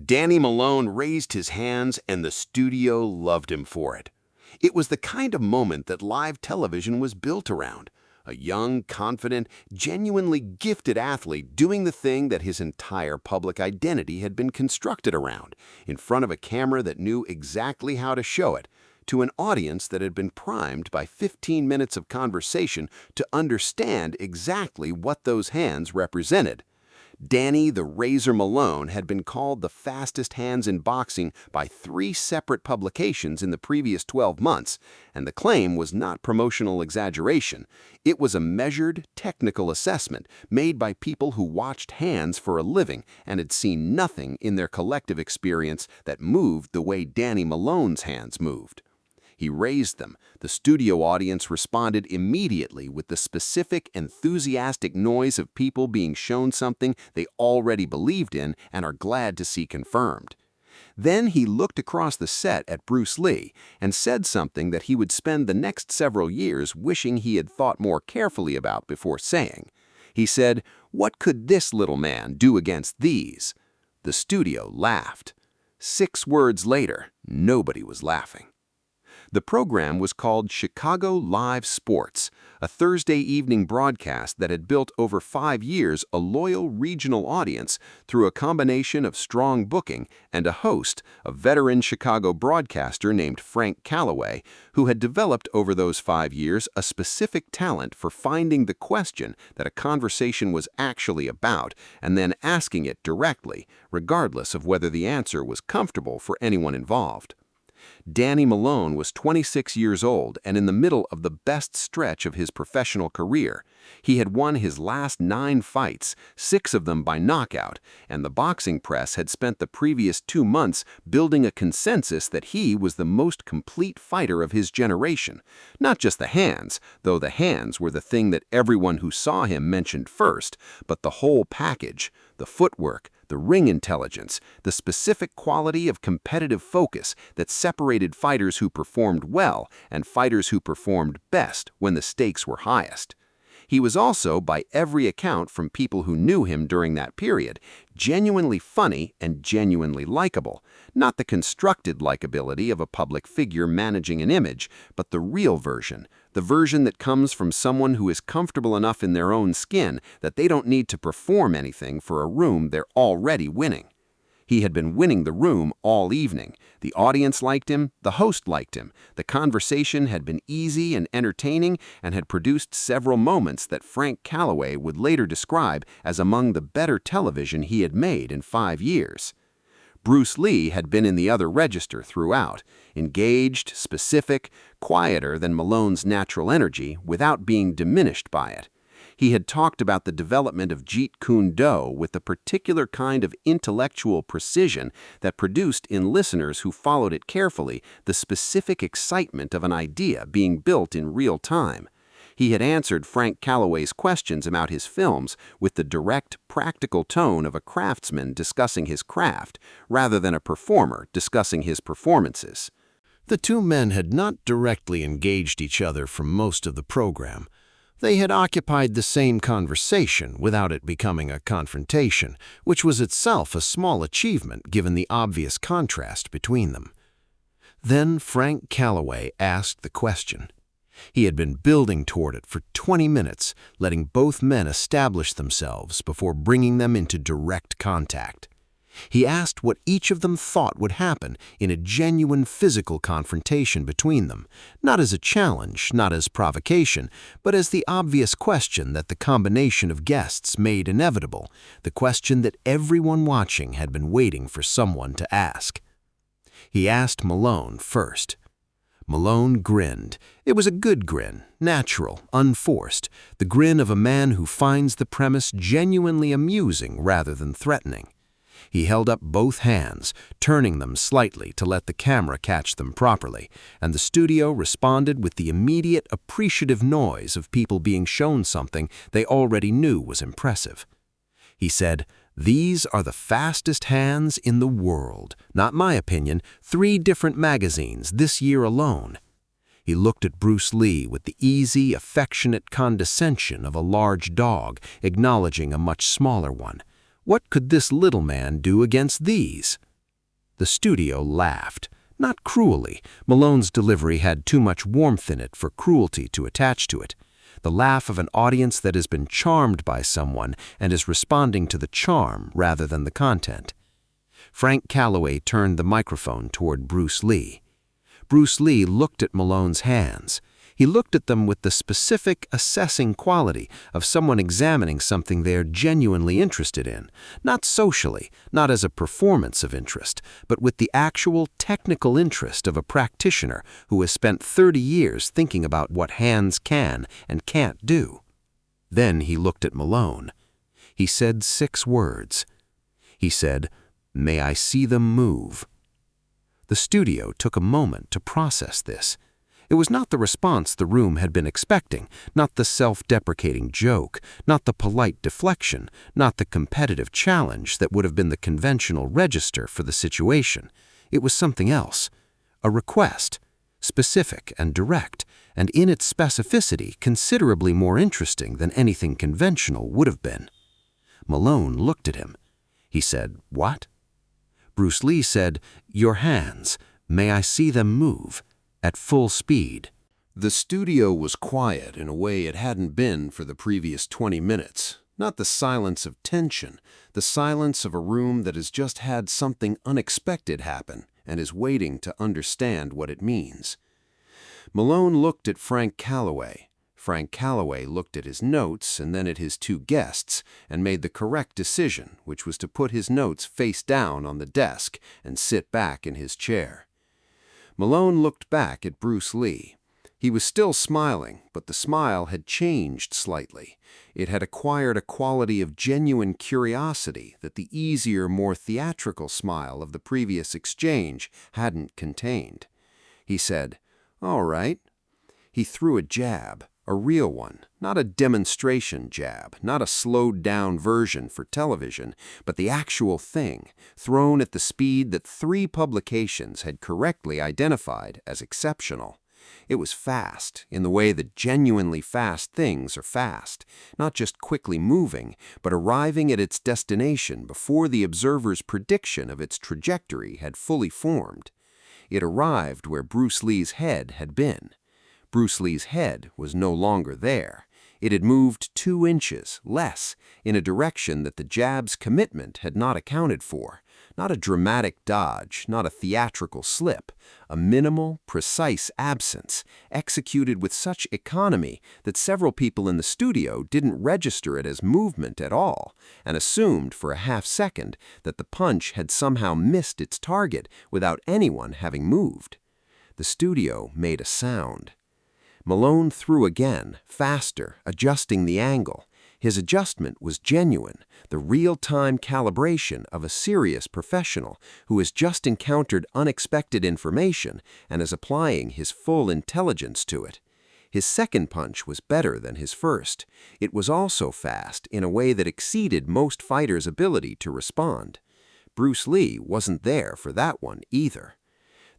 Danny Malone raised his hands and the studio loved him for it. It was the kind of moment that live television was built around. A young, confident, genuinely gifted athlete doing the thing that his entire public identity had been constructed around, in front of a camera that knew exactly how to show it, to an audience that had been primed by 15 minutes of conversation to understand exactly what those hands represented. Danny the Razor Malone had been called the fastest hands in boxing by 3 separate publications in the previous 12 months, and the claim was not promotional exaggeration. It was a measured, technical assessment made by people who watched hands for a living and had seen nothing in their collective experience that moved the way Danny Malone's hands moved. He raised them. The studio audience responded immediately with the specific, enthusiastic noise of people being shown something they already believed in and are glad to see confirmed. Then he looked across the set at Bruce Lee and said something that he would spend the next several years wishing he had thought more carefully about before saying. He said, "What could this little man do against these?" The studio laughed. 6 words later, nobody was laughing. The program was called Chicago Live Sports, a Thursday evening broadcast that had built over 5 years a loyal regional audience through a combination of strong booking and a host, a veteran Chicago broadcaster named Frank Calloway, who had developed over those 5 years a specific talent for finding the question that a conversation was actually about and then asking it directly, regardless of whether the answer was comfortable for anyone involved. Danny Malone was 26 years old and in the middle of the best stretch of his professional career. He had won his last 9 fights, 6 of them by knockout, and the boxing press had spent the previous 2 months building a consensus that he was the most complete fighter of his generation. Not just the hands, though the hands were the thing that everyone who saw him mentioned first, but the whole package, the footwork, the ring intelligence, the specific quality of competitive focus that separated fighters who performed well and fighters who performed best when the stakes were highest. He was also, by every account from people who knew him during that period, genuinely funny and genuinely likable. Not the constructed likability of a public figure managing an image, but the real version, the version that comes from someone who is comfortable enough in their own skin that they don't need to perform anything for a room they're already winning. He had been winning the room all evening. The audience liked him, the host liked him. The conversation had been easy and entertaining and had produced several moments that Frank Calloway would later describe as among the better television he had made in 5 years. Bruce Lee had been in the other register throughout, engaged, specific, quieter than Malone's natural energy without being diminished by it. He had talked about the development of Jeet Kune Do with a particular kind of intellectual precision that produced in listeners who followed it carefully the specific excitement of an idea being built in real time. He had answered Frank Calloway's questions about his films with the direct, practical tone of a craftsman discussing his craft, rather than a performer discussing his performances. The 2 men had not directly engaged each other for most of the program. They had occupied the same conversation without it becoming a confrontation, which was itself a small achievement given the obvious contrast between them. Then Frank Calloway asked the question. He had been building toward it for 20 minutes, letting both men establish themselves before bringing them into direct contact. He asked what each of them thought would happen in a genuine physical confrontation between them, not as a challenge, not as provocation, but as the obvious question that the combination of guests made inevitable, the question that everyone watching had been waiting for someone to ask. He asked Malone first. Malone grinned. It was a good grin, natural, unforced, the grin of a man who finds the premise genuinely amusing rather than threatening. He held up both hands, turning them slightly to let the camera catch them properly, and the studio responded with the immediate appreciative noise of people being shown something they already knew was impressive. He said, "These are the fastest hands in the world. Not my opinion, 3 different magazines this year alone." He looked at Bruce Lee with the easy, affectionate condescension of a large dog acknowledging a much smaller one. What could this little man do against these? The studio laughed. Not cruelly. Malone's delivery had too much warmth in it for cruelty to attach to it. The laugh of an audience that has been charmed by someone and is responding to the charm rather than the content. Frank Calloway turned the microphone toward Bruce Lee. Bruce Lee looked at Malone's hands. He looked at them with the specific, assessing quality of someone examining something they are genuinely interested in, not socially, not as a performance of interest, but with the actual technical interest of a practitioner who has spent 30 years thinking about what hands can and can't do. Then he looked at Malone. He said 6 words. He said, "May I see them move?" The studio took a moment to process this. It was not the response the room had been expecting, not the self-deprecating joke, not the polite deflection, not the competitive challenge that would have been the conventional register for the situation. It was something else. A request, specific and direct, and in its specificity considerably more interesting than anything conventional would have been. Malone looked at him. He said, "What?" Bruce Lee said, "Your hands. May I see them move?" At full speed. The studio was quiet in a way it hadn't been for the previous 20 minutes. Not the silence of tension, the silence of a room that has just had something unexpected happen and is waiting to understand what it means. Malone looked at Frank Calloway. Frank Calloway looked at his notes and then at his 2 guests and made the correct decision, which was to put his notes face down on the desk and sit back in his chair. Malone looked back at Bruce Lee. He was still smiling, but the smile had changed slightly. It had acquired a quality of genuine curiosity that the easier, more theatrical smile of the previous exchange hadn't contained. He said, "All right." He threw a jab, a real one, not a demonstration jab, not a slowed-down version for television, but the actual thing, thrown at the speed that 3 publications had correctly identified as exceptional. It was fast, in the way that genuinely fast things are fast, not just quickly moving, but arriving at its destination before the observer's prediction of its trajectory had fully formed. It arrived where Bruce Lee's head had been. Bruce Lee's head was no longer there. It had moved 2 inches, less, in a direction that the jab's commitment had not accounted for. Not a dramatic dodge, not a theatrical slip. A minimal, precise absence, executed with such economy that several people in the studio didn't register it as movement at all, and assumed for a half-second that the punch had somehow missed its target without anyone having moved. The studio made a sound. Malone threw again, faster, adjusting the angle. His adjustment was genuine, the real-time calibration of a serious professional who has just encountered unexpected information and is applying his full intelligence to it. His second punch was better than his first. It was also fast in a way that exceeded most fighters' ability to respond. Bruce Lee wasn't there for that one either.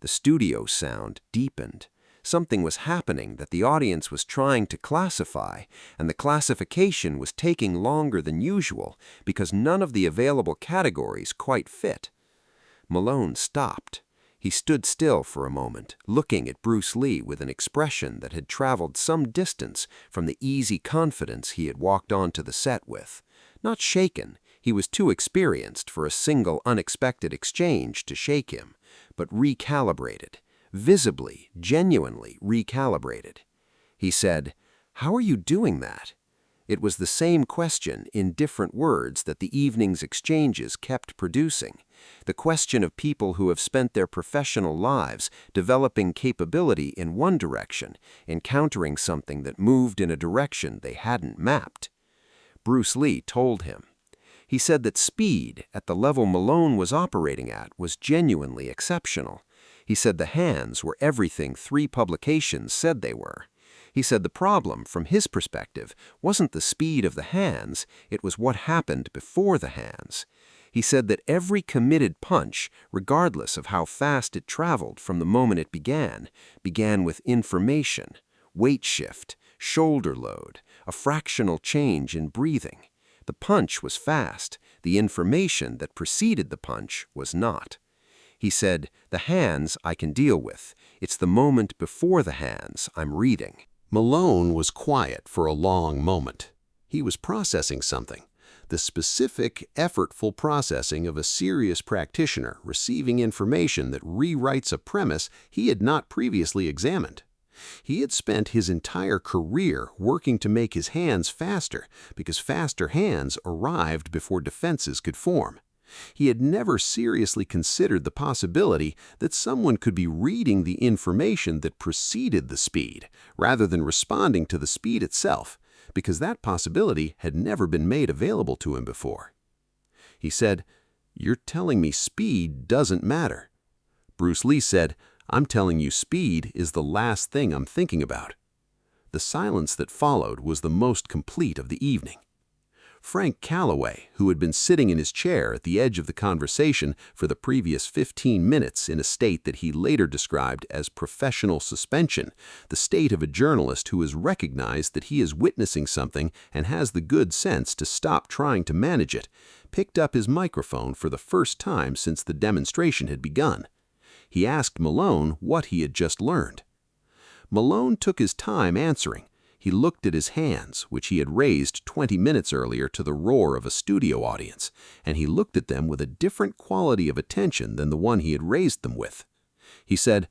The studio sound deepened. Something was happening that the audience was trying to classify, and the classification was taking longer than usual because none of the available categories quite fit. Malone stopped. He stood still for a moment, looking at Bruce Lee with an expression that had traveled some distance from the easy confidence he had walked onto the set with. Not shaken, he was too experienced for a single unexpected exchange to shake him, but recalibrated. Visibly, genuinely recalibrated. He said, "How are you doing that?" It was the same question in different words that the evening's exchanges kept producing. The question of people who have spent their professional lives developing capability in one direction, encountering something that moved in a direction they hadn't mapped. Bruce Lee told him. He said that speed, at the level Malone was operating at, was genuinely exceptional. He said the hands were everything 3 publications said they were. He said the problem, from his perspective, wasn't the speed of the hands, it was what happened before the hands. He said that every committed punch, regardless of how fast it traveled from the moment it began with information, weight shift, shoulder load, a fractional change in breathing. The punch was fast, the information that preceded the punch was not. He said, "The hands I can deal with. It's the moment before the hands I'm reading." Malone was quiet for a long moment. He was processing something, the specific, effortful processing of a serious practitioner receiving information that rewrites a premise he had not previously examined. He had spent his entire career working to make his hands faster because faster hands arrived before defenses could form. He had never seriously considered the possibility that someone could be reading the information that preceded the speed, rather than responding to the speed itself, because that possibility had never been made available to him before. He said, "You're telling me speed doesn't matter." Bruce Lee said, "I'm telling you speed is the last thing I'm thinking about." The silence that followed was the most complete of the evening. Frank Calloway, who had been sitting in his chair at the edge of the conversation for the previous 15 minutes in a state that he later described as professional suspension, the state of a journalist who has recognized that he is witnessing something and has the good sense to stop trying to manage it, picked up his microphone for the first time since the demonstration had begun. He asked Malone what he had just learned. Malone took his time answering. He looked at his hands, which he had raised 20 minutes earlier to the roar of a studio audience, and he looked at them with a different quality of attention than the one he had raised them with. He said,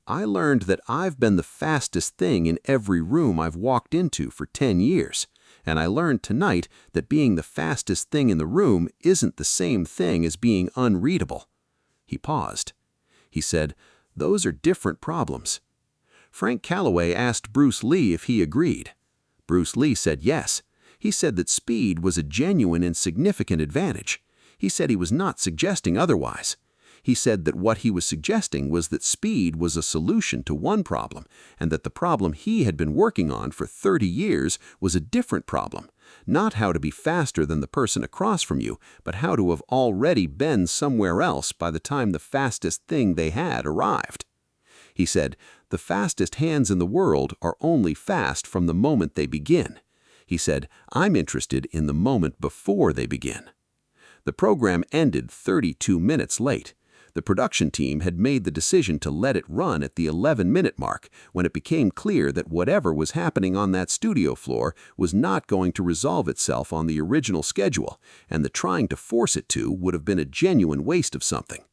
"I learned that I've been the fastest thing in every room I've walked into for 10 years, and I learned tonight that being the fastest thing in the room isn't the same thing as being unreadable." He paused. He said, "Those are different problems." Frank Calloway asked Bruce Lee if he agreed. Bruce Lee said yes. He said that speed was a genuine and significant advantage. He said he was not suggesting otherwise. He said that what he was suggesting was that speed was a solution to one problem, and that the problem he had been working on for 30 years was a different problem. Not how to be faster than the person across from you, but how to have already been somewhere else by the time the fastest thing they had arrived. He said, "The fastest hands in the world are only fast from the moment they begin." He said, "I'm interested in the moment before they begin." The program ended 32 minutes late. The production team had made the decision to let it run at the 11-minute mark when it became clear that whatever was happening on that studio floor was not going to resolve itself on the original schedule, and that trying to force it to would have been a genuine waste of something.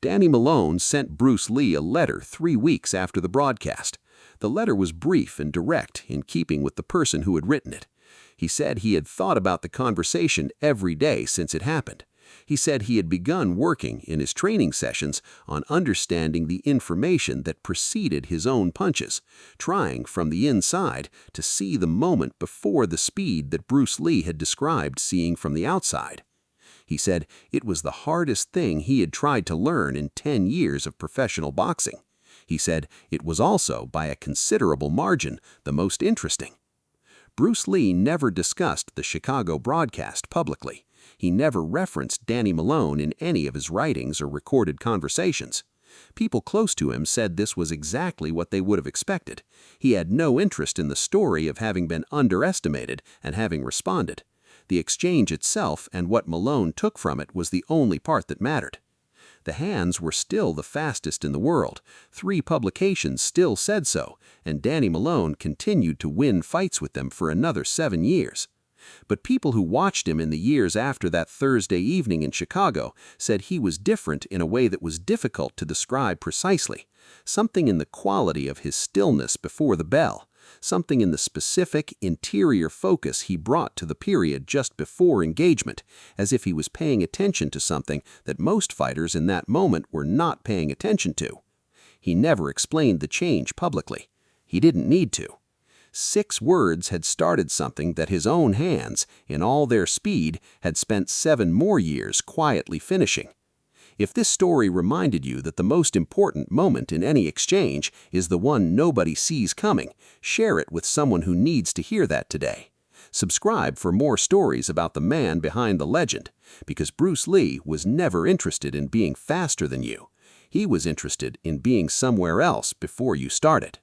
Danny Malone sent Bruce Lee a letter 3 weeks after the broadcast. The letter was brief and direct, in keeping with the person who had written it. He said he had thought about the conversation every day since it happened. He said he had begun working in his training sessions on understanding the information that preceded his own punches, trying from the inside to see the moment before the speed that Bruce Lee had described seeing from the outside. He said it was the hardest thing he had tried to learn in 10 years of professional boxing. He said it was also, by a considerable margin, the most interesting. Bruce Lee never discussed the Chicago broadcast publicly. He never referenced Danny Malone in any of his writings or recorded conversations. People close to him said this was exactly what they would have expected. He had no interest in the story of having been underestimated and having responded. The exchange itself and what Malone took from it was the only part that mattered. The hands were still the fastest in the world. 3 publications still said so, and Danny Malone continued to win fights with them for another 7 years. But people who watched him in the years after that Thursday evening in Chicago said he was different in a way that was difficult to describe precisely. Something in the quality of his stillness before the bell. Something in the specific, interior focus he brought to the period just before engagement, as if he was paying attention to something that most fighters in that moment were not paying attention to. He never explained the change publicly. He didn't need to. 6 words had started something that his own hands, in all their speed, had spent 7 more years quietly finishing. If this story reminded you that the most important moment in any exchange is the one nobody sees coming, share it with someone who needs to hear that today. Subscribe for more stories about the man behind the legend, because Bruce Lee was never interested in being faster than you. He was interested in being somewhere else before you started.